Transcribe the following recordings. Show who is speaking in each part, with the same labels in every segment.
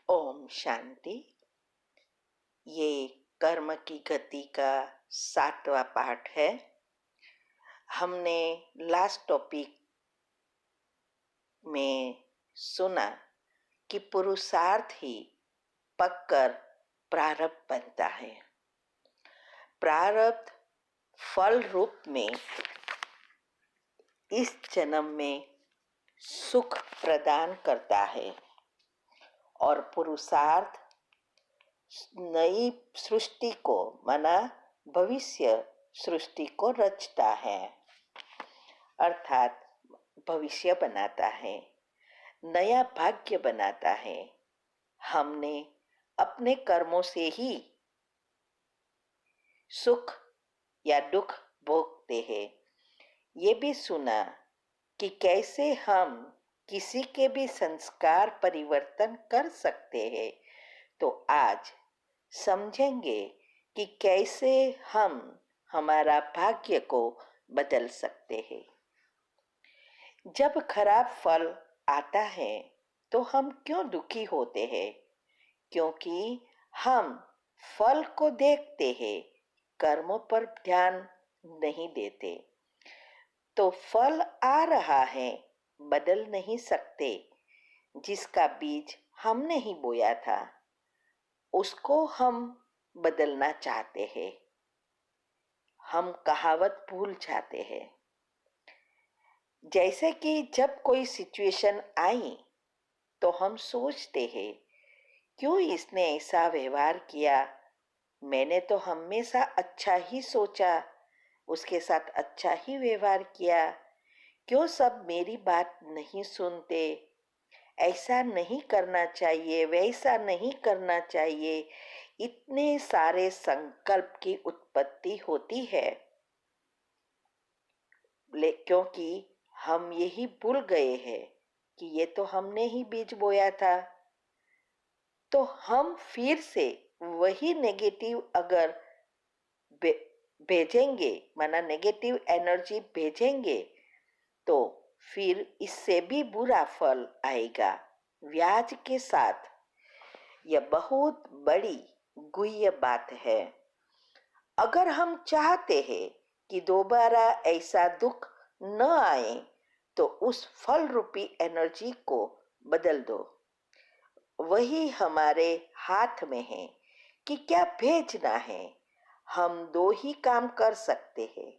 Speaker 1: ओम शांति। ये कर्म की गति का 7वां पाठ है। हमने लास्ट टॉपिक में सुना कि पुरुषार्थ ही पककर प्रारब्ध बनता है। प्रारब्ध फल रूप में इस जन्म में सुख प्रदान करता है और पुरुषार्थ नई सृष्टि को माना भविष्य सृष्टि को रचता है, अर्थात भविष्य बनाता है, नया भाग्य बनाता है। हमने अपने कर्मों से ही सुख या दुख भोगते हैं। ये भी सुना कि कैसे हम किसी के भी संस्कार परिवर्तन कर सकते हैं। तो आज समझेंगे कि कैसे हम हमारा भाग्य को बदल सकते हैं। जब खराब फल आता है तो हम क्यों दुखी होते हैं? क्योंकि हम फल को देखते हैं, कर्मों पर ध्यान नहीं देते। तो फल आ रहा है, बदल नहीं सकते। जिसका बीज हमने ही बोया था उसको हम बदलना चाहते हैं। हम कहावत भूल जाते हैं। जैसे कि जब कोई सिचुएशन आई तो हम सोचते हैं, क्यों इसने ऐसा व्यवहार किया? मैंने तो हमेशा अच्छा ही सोचा, उसके साथ अच्छा ही व्यवहार किया। क्यों सब मेरी बात नहीं सुनते? ऐसा नहीं करना चाहिए, वैसा नहीं करना चाहिए। इतने सारे संकल्प की उत्पत्ति होती है क्योंकि हम यही भूल गए हैं कि ये तो हमने ही बीज बोया था। तो हम फिर से वही नेगेटिव अगर भेजेंगे, माना नेगेटिव एनर्जी भेजेंगे, तो फिर इससे भी बुरा फल आएगा ब्याज के साथ। यह बहुत बड़ी गुह्य बात है। अगर हम चाहते हैं कि दोबारा ऐसा दुख न आए तो उस फल रूपी एनर्जी को बदल दो। वही हमारे हाथ में है कि क्या भेजना है। हम दो ही काम कर सकते हैं।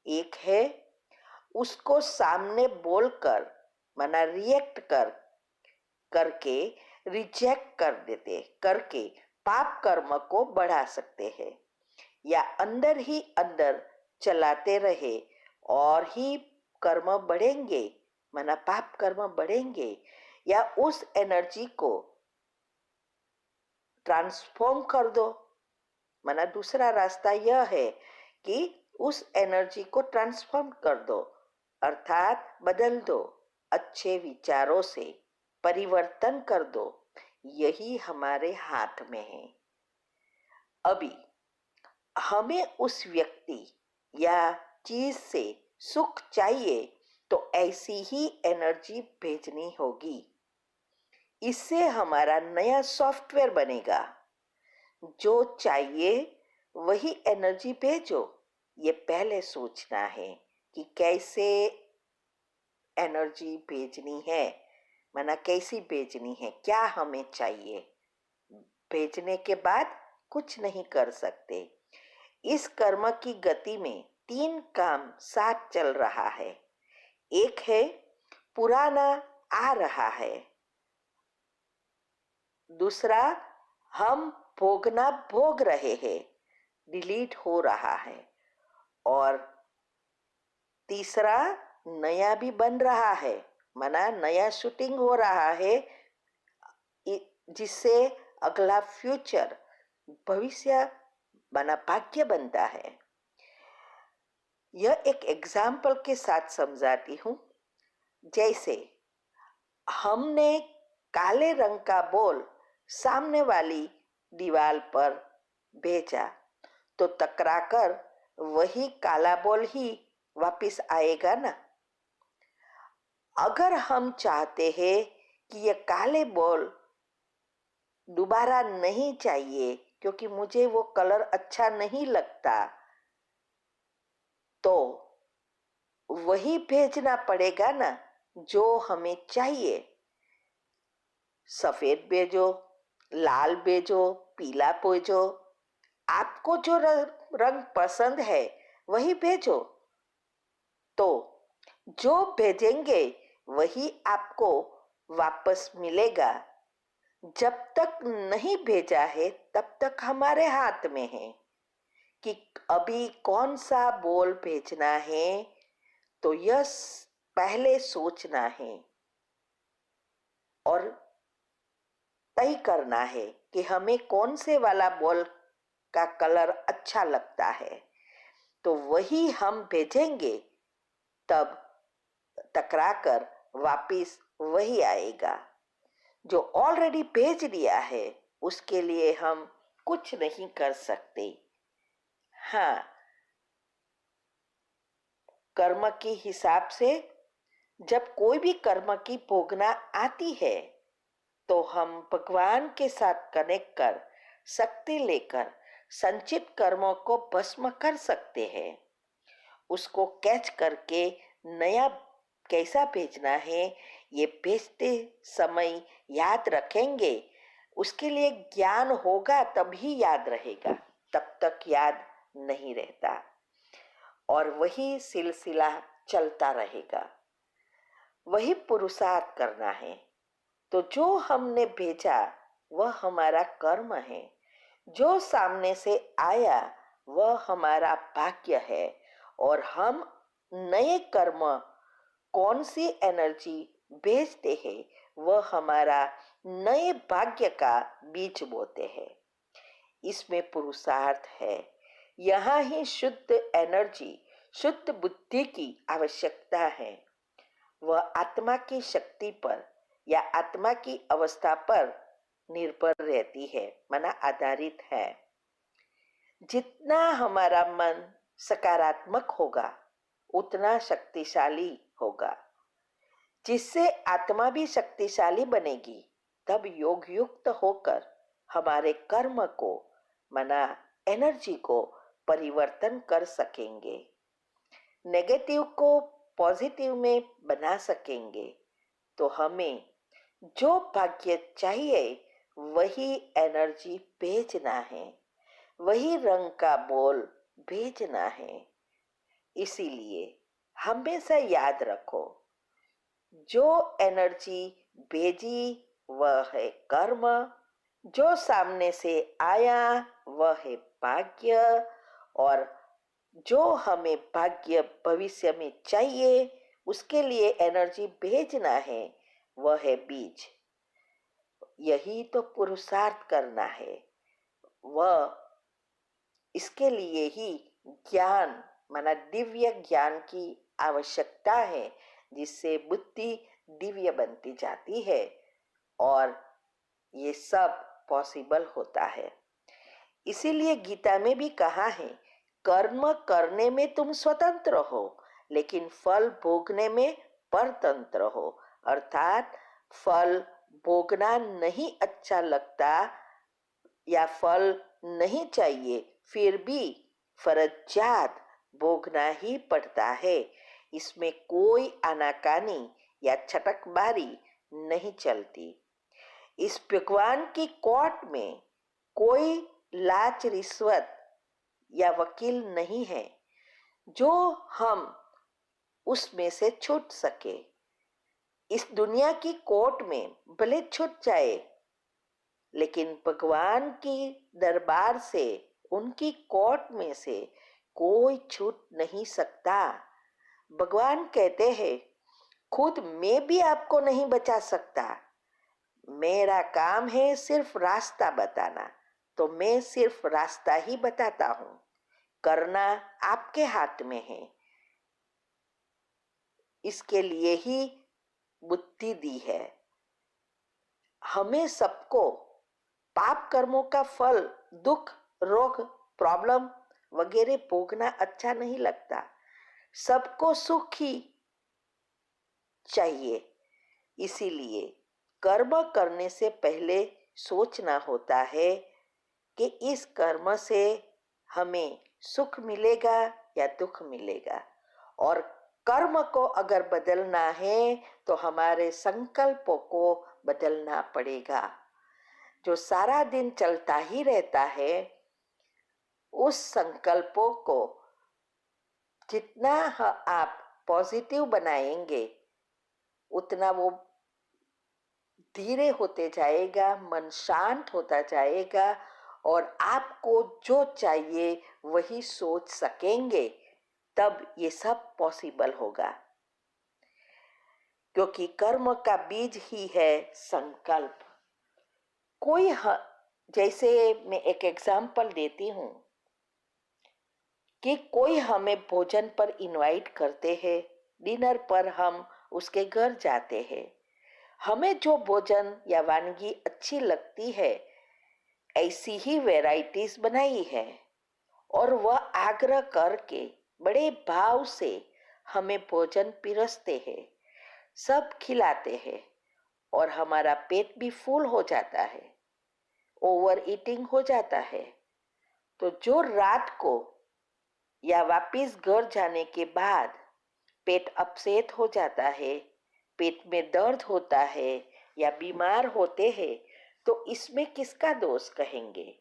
Speaker 1: एक है उसको सामने बोलकर माना रिएक्ट करके रिजेक्ट कर देते करके पाप कर्म को बढ़ा सकते हैं, या अंदर ही अंदर चलाते रहे और ही कर्म बढ़ेंगे, माना पाप कर्म बढ़ेंगे, या उस एनर्जी को ट्रांसफॉर्म कर दो। माना दूसरा रास्ता यह है कि उस एनर्जी को ट्रांसफॉर्म कर दो, अर्थात बदल दो, अच्छे विचारों से परिवर्तन कर दो। यही हमारे हाथ में है। अभी हमें उस व्यक्ति या चीज से सुख चाहिए तो ऐसी ही एनर्जी भेजनी होगी। इससे हमारा नया सॉफ्टवेयर बनेगा। जो चाहिए वही एनर्जी भेजो। ये पहले सोचना है कि कैसे एनर्जी भेजनी है, माना कैसी भेजनी है, क्या हमें चाहिए। भेजने के बाद कुछ नहीं कर सकते। इस कर्म की गति में 3 काम साथ चल रहा है। एक है पुराना आ रहा है, दूसरा हम भोगना भोग रहे हैं, डिलीट हो रहा है, और तीसरा नया भी बन रहा है, माना नया शूटिंग हो रहा है, जिससे अगला फ्यूचर भविष्य बना भाग्य बनता है। यह एक एग्जाम्पल के साथ समझाती हूँ। जैसे हमने काले रंग का बॉल सामने वाली दीवार पर भेजा तो टकराकर वही काला बॉल ही वापस आएगा ना। अगर हम चाहते हैं कि यह काले बॉल दोबारा नहीं चाहिए क्योंकि मुझे वो कलर अच्छा नहीं लगता, तो वही भेजना पड़ेगा ना जो हमें चाहिए। सफेद भेजो, लाल भेजो, पीला भेजो, आपको जो रंग पसंद है वही भेजो। तो जो भेजेंगे वही आपको वापस मिलेगा। जब तक नहीं भेजा है तब तक हमारे हाथ में है कि अभी कौन सा बोल भेजना है। तो यह पहले सोचना है और तय करना है कि हमें कौन से वाला बॉल का कलर अच्छा लगता है, तो वही हम भेजेंगे। तब टकरा कर वापिस वही आएगा। जो ऑलरेडी भेज दिया है उसके लिए हम कुछ नहीं कर सकते। हाँ, कर्म के हिसाब से जब कोई भी कर्म की भोगना आती है तो हम भगवान के साथ कनेक्ट कर शक्ति लेकर संचित कर्मों को भस्म कर सकते हैं। उसको कैच करके नया कैसा भेजना है ये भेजते समय याद रखेंगे। उसके लिए ज्ञान होगा तभी याद रहेगा, तब तक याद नहीं रहता और वही सिलसिला चलता रहेगा। वही पुरुषार्थ करना है। तो जो हमने भेजा वह हमारा कर्म है, जो सामने से आया वह हमारा भाग्य है। और हम नए कर्म कौन सी एनर्जी भेजते हैं वह हमारा नए भाग्य का बीज बोते हैं। इसमें पुरुषार्थ है। यहाँ ही शुद्ध एनर्जी, शुद्ध बुद्धि की आवश्यकता है। वह आत्मा की शक्ति पर या आत्मा की अवस्था पर निर्भर रहती है, माना आधारित है। जितना हमारा मन सकारात्मक होगा उतना शक्तिशाली होगा, जिससे आत्मा भी शक्तिशाली बनेगी। तब योग युक्त होकर हमारे कर्म को, माना एनर्जी को परिवर्तन कर सकेंगे, नेगेटिव को पॉजिटिव में बना सकेंगे। तो हमें जो भाग्य चाहिए वही एनर्जी भेजना है, वही रंग का बॉल भेजना है। इसीलिए हमेशा याद रखो, जो एनर्जी भेजी वह है कर्म, जो सामने से आया वह है भाग्य, और जो हमें भाग्य भविष्य में चाहिए उसके लिए एनर्जी भेजना है वह है बीज। यही तो पुरुषार्थ करना है। वह इसके लिए ही ज्ञान, माना दिव्य ज्ञान की आवश्यकता है, जिससे बुद्धि दिव्य बनती जाती है और ये सब पॉसिबल होता है। इसीलिए गीता में भी कहा है, कर्म करने में तुम स्वतंत्र हो लेकिन फल भोगने में परतंत्र हो। अर्थात फल भोगना नहीं अच्छा लगता या फल नहीं चाहिए, फिर भी फरजात भोगना ही पड़ता है। इसमें कोई आनाकानी या छटकबारी नहीं चलती। इस भगवान की कोर्ट में कोई लाच रिश्वत या वकील नहीं है जो हम उसमें से छूट सके। इस दुनिया की कोर्ट में भले छूट जाए, लेकिन भगवान की दरबार से, उनकी कोर्ट में से कोई छूट नहीं सकता। भगवान कहते हैं, खुद मैं भी आपको नहीं बचा सकता, मेरा काम है सिर्फ रास्ता बताना, तो मैं सिर्फ रास्ता ही बताता हूं, करना आपके हाथ में है। इसके लिए ही बुद्धि दी है। हमें सबको पाप कर्मों का फल, दुख, रोग, प्रॉब्लम वगैरह भोगना अच्छा नहीं लगता। सबको सुख ही चाहिए। इसीलिए कर्म करने से पहले सोचना होता है कि इस कर्म से हमें सुख मिलेगा या दुख मिलेगा। और कर्म को अगर बदलना है तो हमारे संकल्पों को बदलना पड़ेगा। जो सारा दिन चलता ही रहता है, उस संकल्पों को जितना आप पॉजिटिव बनाएंगे उतना वो धीरे होते जाएगा, मन शांत होता जाएगा और आपको जो चाहिए वही सोच सकेंगे। तब ये सब पॉसिबल होगा, क्योंकि कर्म का बीज ही है संकल्प। जैसे मैं एक एग्जाम्पल देती हूँ कि कोई हमें भोजन पर इनवाइट करते हैं, डिनर पर हम उसके घर जाते हैं। हमें जो भोजन या वानगी अच्छी लगती है ऐसी ही वैरायटीज बनाई है और वह आग्रह करके बड़े भाव से हमें भोजन पिरसते हैं, सब खिलाते हैं और हमारा पेट भी फुल हो जाता है, ओवर ईटिंग हो जाता है। तो जो रात को या वापिस घर जाने के बाद पेट अपसेट हो जाता है, पेट में दर्द होता है या बीमार होते हैं, तो इसमें किसका दोष कहेंगे?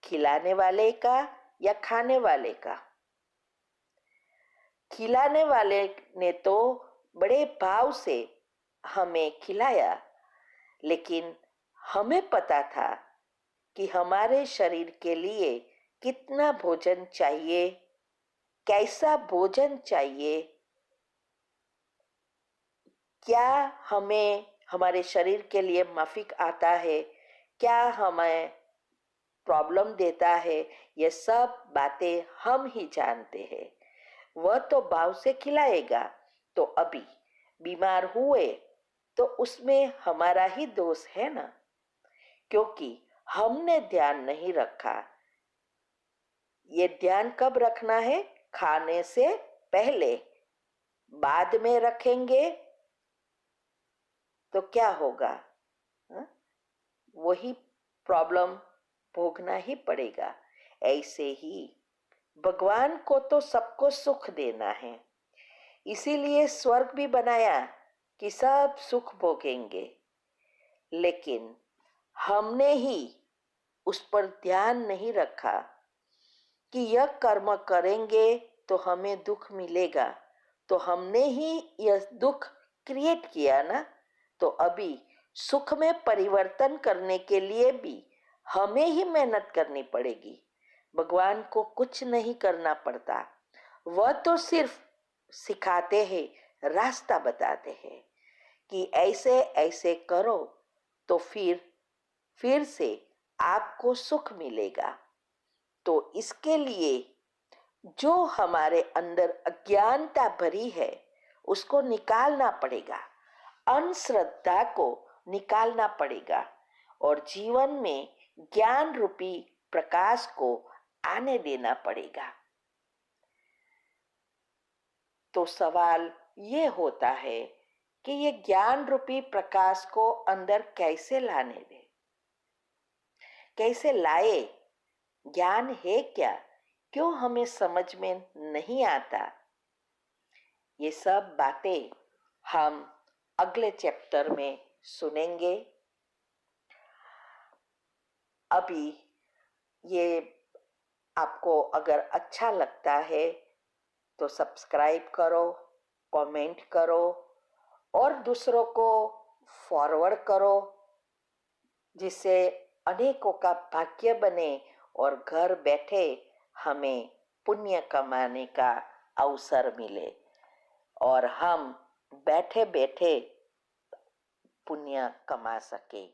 Speaker 1: खिलाने वाले का या खाने वाले का? खिलाने वाले ने तो बड़े भाव से हमें खिलाया, लेकिन हमें पता था कि हमारे शरीर के लिए कितना भोजन चाहिए, कैसा भोजन चाहिए, क्या हमें हमारे शरीर के लिए माफिक आता है, क्या हमें प्रॉब्लम देता है, ये सब बातें हम ही जानते हैं। वह तो भाव से खिलाएगा। तो अभी बीमार हुए तो उसमें हमारा ही दोष है ना, क्योंकि हमने ध्यान नहीं रखा। ये ध्यान कब रखना है? खाने से पहले। बाद में रखेंगे तो क्या होगा? हा? वही प्रॉब्लम भोगना ही पड़ेगा। ऐसे ही भगवान को तो सबको सुख देना है, इसीलिए स्वर्ग भी बनाया कि सब सुख भोगेंगे। लेकिन हमने ही उस पर ध्यान नहीं रखा कि यह कर्म करेंगे तो हमें दुख मिलेगा। तो हमने ही यह दुख क्रिएट किया ना। तो अभी सुख में परिवर्तन करने के लिए भी हमें ही मेहनत करनी पड़ेगी। भगवान को कुछ नहीं करना पड़ता, वह तो सिर्फ सिखाते हैं, रास्ता बताते हैं कि ऐसे ऐसे करो तो फिर से आपको सुख मिलेगा। तो इसके लिए जो हमारे अंदर अज्ञानता भरी है उसको निकालना पड़ेगा, अंधश्रद्धा को निकालना पड़ेगा और जीवन में ज्ञान रूपी प्रकाश को आने देना पड़ेगा। तो सवाल ये होता है कि ये ज्ञान रूपी प्रकाश को अंदर कैसे लाने दे, कैसे लाए? ज्ञान है क्या? क्यों हमें समझ में नहीं आता? ये सब बातें हम अगले चैप्टर में सुनेंगे। अभी ये आपको अगर अच्छा लगता है तो सब्सक्राइब करो, कमेंट करो और दूसरों को फॉरवर्ड करो, जिससे अनेकों का भाग्य बने और घर बैठे हमें पुण्य कमाने का अवसर मिले और हम बैठे बैठे पुण्य कमा सके।